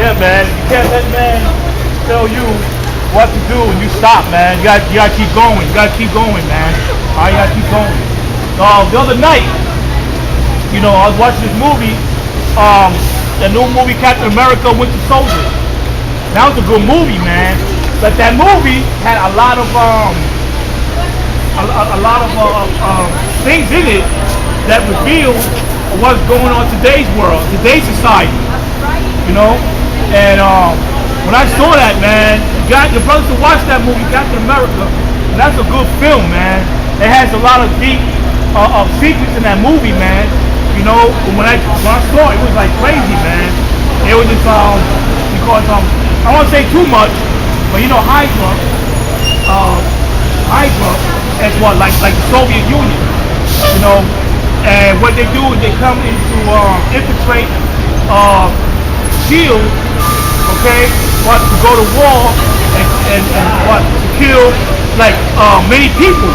Yeah, man. You can't let man tell you what to do and you stop, man. You gotta keep going. You gotta keep going, man. All right, you gotta keep going. The other night, I was watching this movie, the new movie Captain America Winter Soldier. That was a good movie, man. But that movie had a lot of things in it that reveal what's going on in today's world, today's society. And when I saw that, man, your brothers to watch that movie, Captain America, and that's a good film, man. It has a lot of deep secrets in that movie, man. When I saw it, it was like crazy, man. It was just because I don't want to say too much, but Hydra is what like the Soviet Union, and what they do is they come into infiltrate shield, okay, what to go to war and what to kill like many people,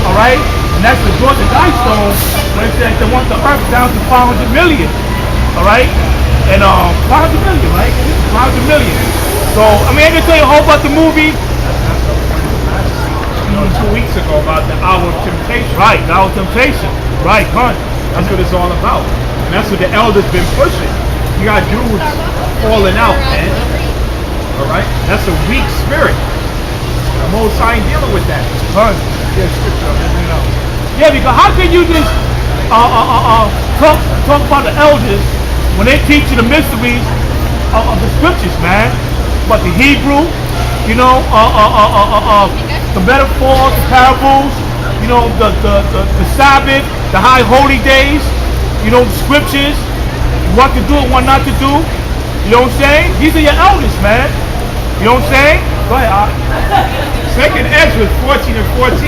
all right, and that's the Georgia Guidestone when it says they want the earth down to 500 million, all right, and 500 million, right, 500 million. So I mean I can tell you a whole about the movie. 2 weeks ago about the hour of temptation. Right, the hour of temptation. Right, huh? That's what it's all about. And that's what the elders been pushing. You got dudes falling out, man. Alright? That's a weak spirit. The Most High ain't dealing with that. Huh? Yeah, because how can you just talk about the elders when they teach you the mysteries of the scriptures, man? But the Hebrew, the metaphors, the parables, the Sabbath, the high holy days, the scriptures, what to do and what not to do. You know what I'm saying? These are your elders, man. You know what I'm saying? Go ahead, Art. Second Ezra 14 and 14.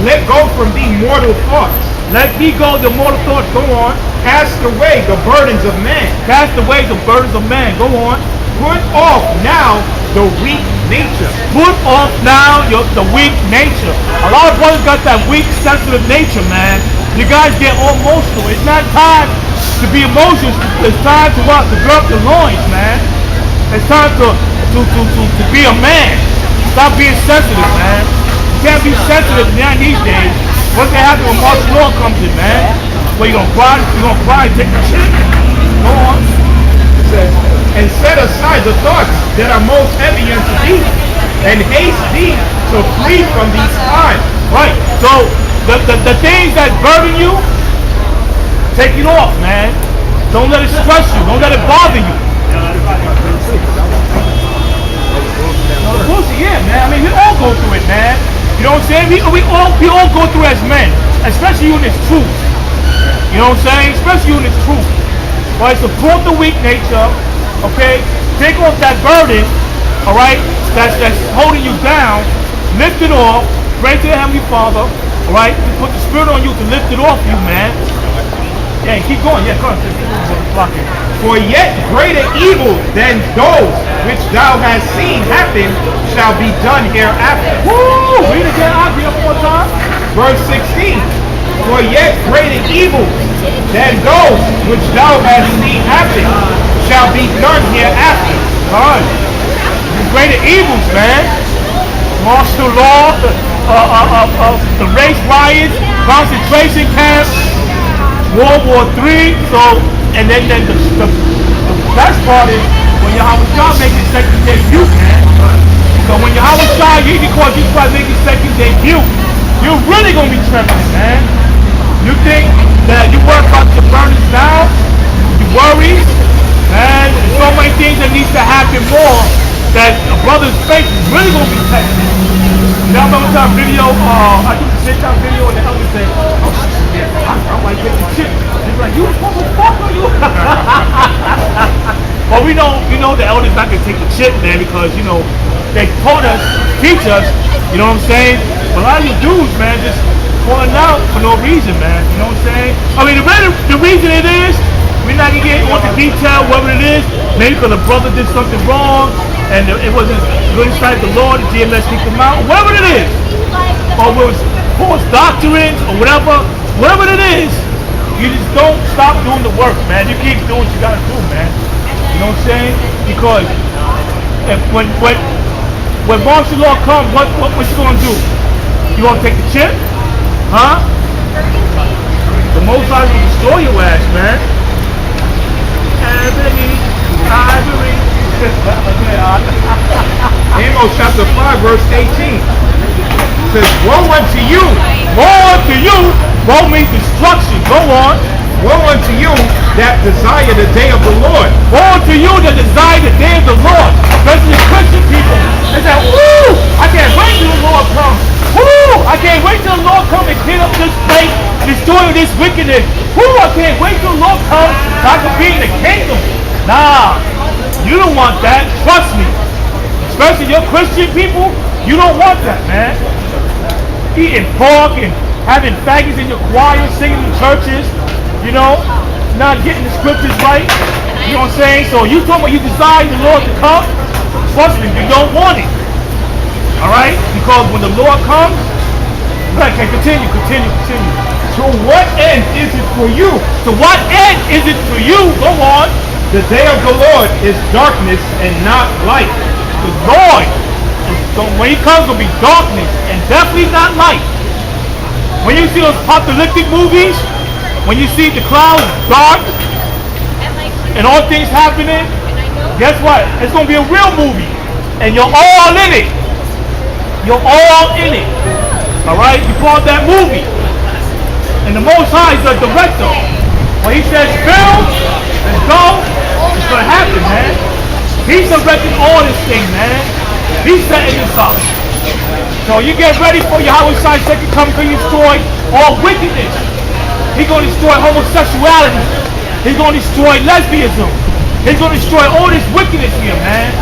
Let go from thee mortal thoughts. Let me go the mortal thoughts. Go on. Cast away the burdens of man. Cast away the burdens of man. Go on. Put off now the weak nature. Put off now the weak nature. A lot of brothers got that weak, sensitive nature, man. You guys get all emotional. It's not time to be emotional. It's time to what? To gird up the loins, man. It's time to be a man. Stop being sensitive, man. You can't be sensitive now these days. What's gonna happen when martial law comes in, man? Well, you're gonna cry, take the shit. Go on. It says, and set aside the thoughts that are most heavy unto thee, and haste thee to flee from these times. Right. So the things that burden you, take it off, man. Don't let it stress you. Don't let it bother you. Yeah, man. I mean, we all go through it, man. You know what I'm saying? We all go through as men, especially you in this truth. You know what I'm saying? Especially you in this truth. Right? Support the weak nature. Okay? Take off that burden. All right? That's holding you down. Lift it off. Pray to the Heavenly Father. All right? To put the Spirit on you to lift it off you, man. Yeah, keep going. Yeah, come on. For yet greater evil than those which thou hast seen happen shall be done hereafter. Woo! Read it again. I'll read it one more time. Verse 16. For yet greater evil than those which thou hast seen happen shall be done hereafter. Right. Greater evils, man. Martial law, the race riots, concentration camps, World War III. So, and then the best part is when Yahawashi makes his second debut, man. So when Yahawashi, because he tries to make his second debut, you're really gonna be trembling, man. You think that you work out your burdens now, you worry, man. There's so many things that needs to happen more that a brother's faith is really gonna be tested. You know, I remember that video, I took the sit-down video and the elder said, oh, yeah, I'm like getting shit. He's like, you motherfucker, you. Well, we know the elders not gonna take the shit, man, because they taught us, teach us. You know what I'm saying? But a lot of you dudes, man, just falling out for no reason, man. You know what I'm saying? I mean, the reason it is, we're not gonna get into detail whatever it is. Maybe because the brother did something wrong and it wasn't good inside the Lord, the GMS kicked him out, whatever it is, or it was false doctrines or whatever it is. You just don't stop doing the work, man. You keep doing what you gotta do, man. You You know what I'm saying? Because when martial law comes, what you gonna do? You gonna take the chip? Huh? The Most High will destroy your ass, man. Ivory. Amos chapter 5, verse 18 says, woe unto you! Woe unto you! Woe means destruction. Go on. Woe unto you that desire the day of the Lord. Woe unto you that desire the day of the Lord. Especially Christian people. They say, woo! I can't wait till the Lord comes. Woo! I can't wait till the Lord comes and clean up this place, destroy this wickedness. Woo! I can't wait till the Lord comes so I can be in the kingdom. Nah, you don't want that. Trust me. Especially your Christian people, you don't want that, man. Eating pork and having faggots in your choir, singing in churches, you know, not getting the scriptures right. You know what I'm saying? So you talking about you desire the Lord to come? Trust me, you don't want it. Alright? Because when the Lord comes, okay, continue. To what end is it for you? To what end is it for you? Go on. The day of the Lord is darkness and not light. The Lord, so when he comes, will be darkness and definitely not light. When you see those apocalyptic movies, when you see the clouds dark and all things happening, guess what? It's going to be a real movie. And you're all in it. You're all in it. Alright? You call that movie. And the Most High is the director. When he says film and go, it's going to happen, man. He's directing all this thing, man. He's setting this up. So you get ready for Yahawah's second coming to destroy all wickedness. He's going to destroy homosexuality. He's going to destroy lesbianism. He's going to destroy all this wickedness here, man.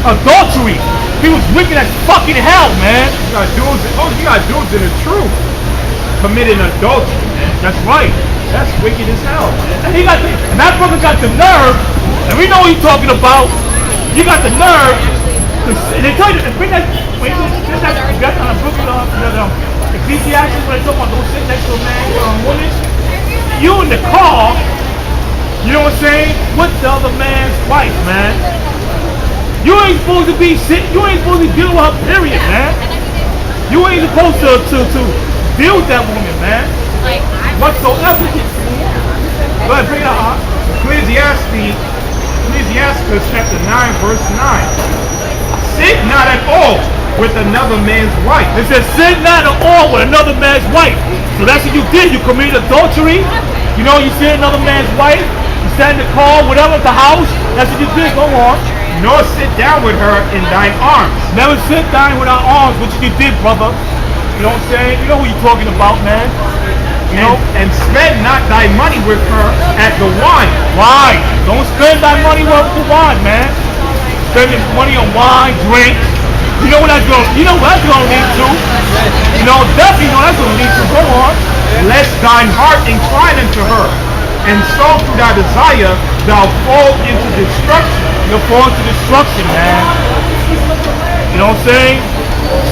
Adultery. He was wicked as fucking hell, man. You got dudes in the truth committing adultery, man. That's right. That's wicked as hell. And that brother got the nerve, and we know what he's talking about. You got the nerve. And they tell you, bring that, that's on a book of Ecclesiastes, when they talk about don't sit next to a man or a woman. You in the car, you know what I'm saying, with the other man's wife, man. You ain't supposed to be sitting, you ain't supposed to deal with her, period, man. You ain't supposed to deal with that woman, man. Whatsoever. Go ahead, bring it up. Ecclesiastes chapter 9, verse 9. Sit not at all with another man's wife. It says, sit not at all with another man's wife. So that's what you did. You committed adultery. You know, you see another man's wife. You sat in the car, whatever, at the house. That's what you did. Go on. Nor sit down with her in thine arms. Never sit down with our arms, which you did, brother. You know what I'm saying? You know who you're talking about, man. You know? And spend not thy money with her at the wine. Wine. Don't spend thy money with the wine, man. Spending money on wine, drink. You know what that's going to lead to. You know, definitely know that's going to lead to. Go on. Lest thine heart incline unto her, and so through thy desire thou fall into destruction. You'll fall into destruction, man. You know what I'm saying?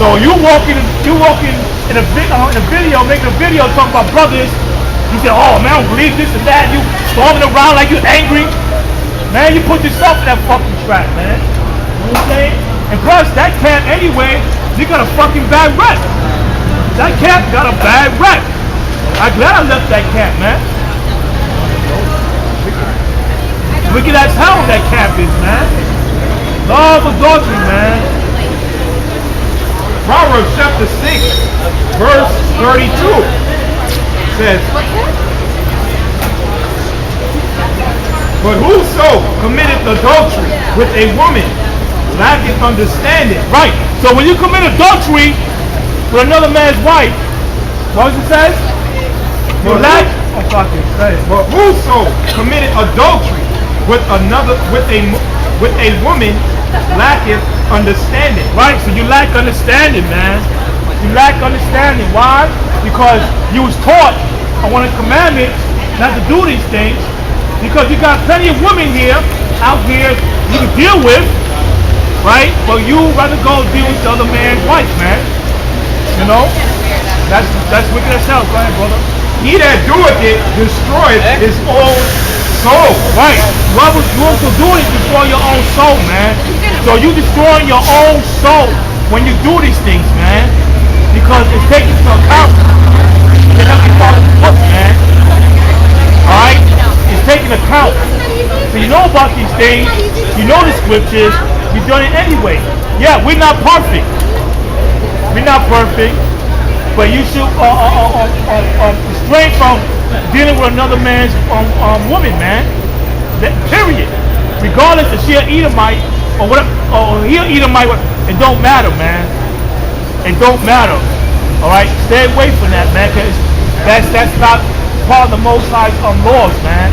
So you walking in a video, making a video talking about brothers. You say, oh man, I don't believe this and that. You storming around like you're angry. Man, you put yourself in that fucking trap, man. You know what I'm saying? And plus, that camp anyway, they got a fucking bad rep. That camp got a bad rep. I'm glad I left that camp, man. Wicked as hell that camp is, man. Love adultery, man. Proverbs chapter 6, verse 32 says, but whoso committeth adultery with a woman lacketh understanding. Right. So when you commit adultery with another man's wife, what does it say? You lack. Oh, fuck it. Say it. But whoso committed adultery with a woman lacketh understanding. Right. So you lack understanding, man. You lack understanding. Why? Because you was taught on one of the commandments not to do these things. Because you got plenty of women out here you can deal with, right? But you rather go deal with the other man's wife, man. You know? That's wicked as hell. Go ahead, brother. He that doeth it destroyeth his own soul. Right. What was you also doing is destroy your own soul, man. So you destroying your own soul when you do these things, man. Because it's taking into account the Heavenly Father's book, man. Alright? It's taking account. So you know about these things, you know the scriptures, you're doing it anyway. Yeah, we're not perfect. We're not perfect. But you should restrain from dealing with another man's woman, man. Period. Regardless if she an Edomite or whatever, or he an Edomite, it don't matter, man. It don't matter. All right, stay away from that, man. Cause that's not part of the Most High's laws, man.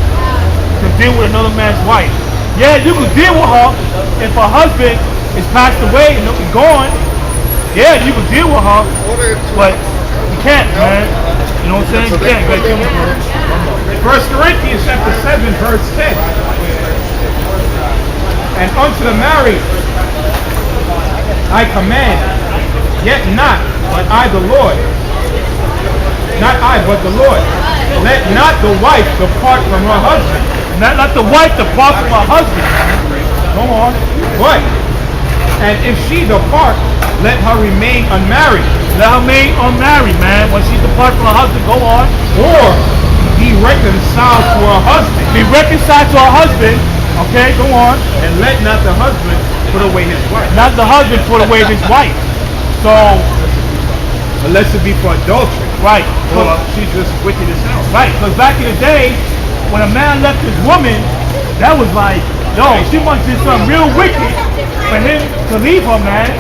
To deal with another man's wife. Yeah, you can deal with her if her husband is passed away and gone. Yeah, you can deal with her, but you can't, man. You know what I'm saying? You can't. 1 Corinthians chapter 7, verse 10. And unto the married I command, yet not, but I the Lord. Not I, but the Lord. Let not the wife depart from her husband. Not the wife depart from her husband. Go on. But, and if she depart, let her remain unmarried. Let her remain unmarried, man. When she departs from her husband, go on. Or be reconciled to her husband. Be reconciled to her husband. Okay, go on. And let not the husband put away his wife. Not the husband put away his wife. So, unless it be for adultery. Right. Well, she's just wicked as hell. Right, because back in the day, when a man left his woman, that was like, yo, she must do something real wicked for him to leave her, man.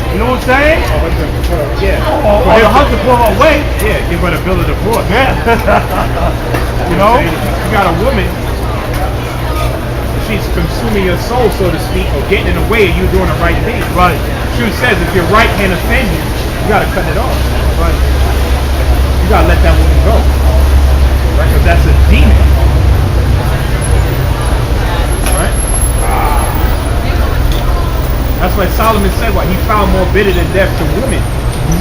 You know what I'm saying? Yeah. Or the husband put her away. Yeah, give her the bill of divorce. Yeah. You know? You got a woman, she's consuming your soul, so to speak, or getting in the way of you doing the right thing. Right. Truth says, if your right hand offends you, you got to cut it off. Right. You got to let that woman go. Right? Because that's a demon. Right? That's why Solomon said what? He found more bitter than death to women,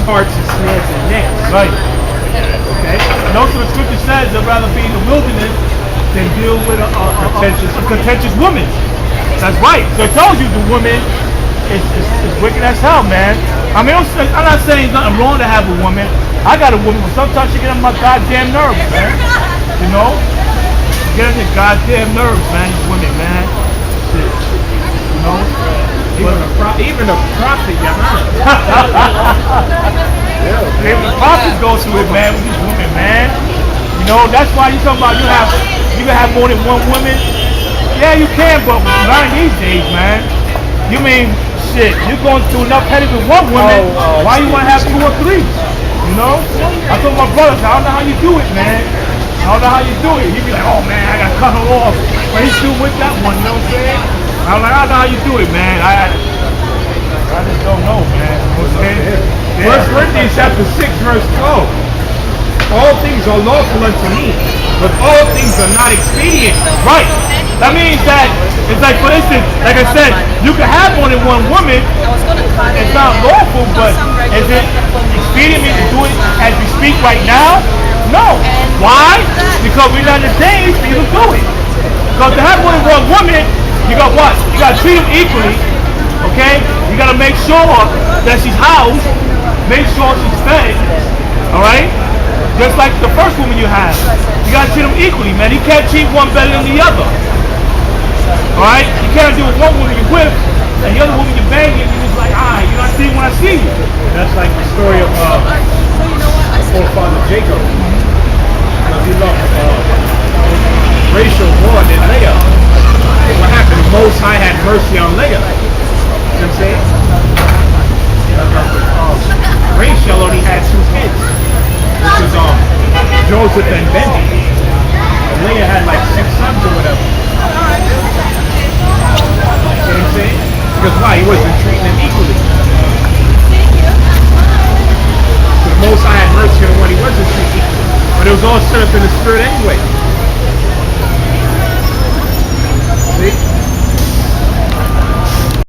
hearts and snares and necks. Right. Okay? And also the scripture says they'd rather be in the wilderness than deal with a contentious woman. That's right. So it tells you the woman is wicked as hell, man. I mean, I'm not saying there's nothing wrong to have a woman. I got a woman, but sometimes she get on my goddamn nerves, man. You know? Get on your goddamn nerves, man. These women, man. Shit. You know? Even the prophet, Yahawashi. Even the prophets go through it, man, with these women, man. You know, that's why you talking about you can have more than one woman. Yeah, you can, but not these days, man. You mean, shit, you're going through enough headache with one woman, why you want to have 2 or 3? You know? I told my brothers, I don't know how you do it, man. I don't know how you do it. You be like, oh man, I got to cut her off. But he's still with that one, you know what I'm saying? I'm like, I don't know how you do it, man. I just don't know, man. You know what I'm saying? 1 Corinthians chapter 6, verse 12. All things are lawful unto me, but all things are not expedient. Right. That means that it's like, for instance, like I said, you can have more than one woman. It's not lawful, but is it expedient me to do it as we speak right now? No. Why? Because we're not in the days for you to do it. Because to have more than one woman, you got what? You got to treat them equally. Okay? You got to make sure that she's housed. Make sure she's fed. Alright? Just like the first woman you have. You got to treat them equally, man. You can't treat one better than the other. Alright? You can't do it with one woman you're with, and the other woman you're banging, and you're just like, you know, I see you when I see you. That's like the story of forefather Jacob. Because he loved Rachel more than Leah. What happened? The Most High had mercy on Leah. You know what I'm saying? Rachel only had 2 kids, which was Joseph and Benjamin. And Leah had like 6 sons or whatever. You know what I'm saying? Because why? He wasn't treating them equally. So the Most High had mercy on when he wasn't treating equally. But it was all set up in the spirit anyway.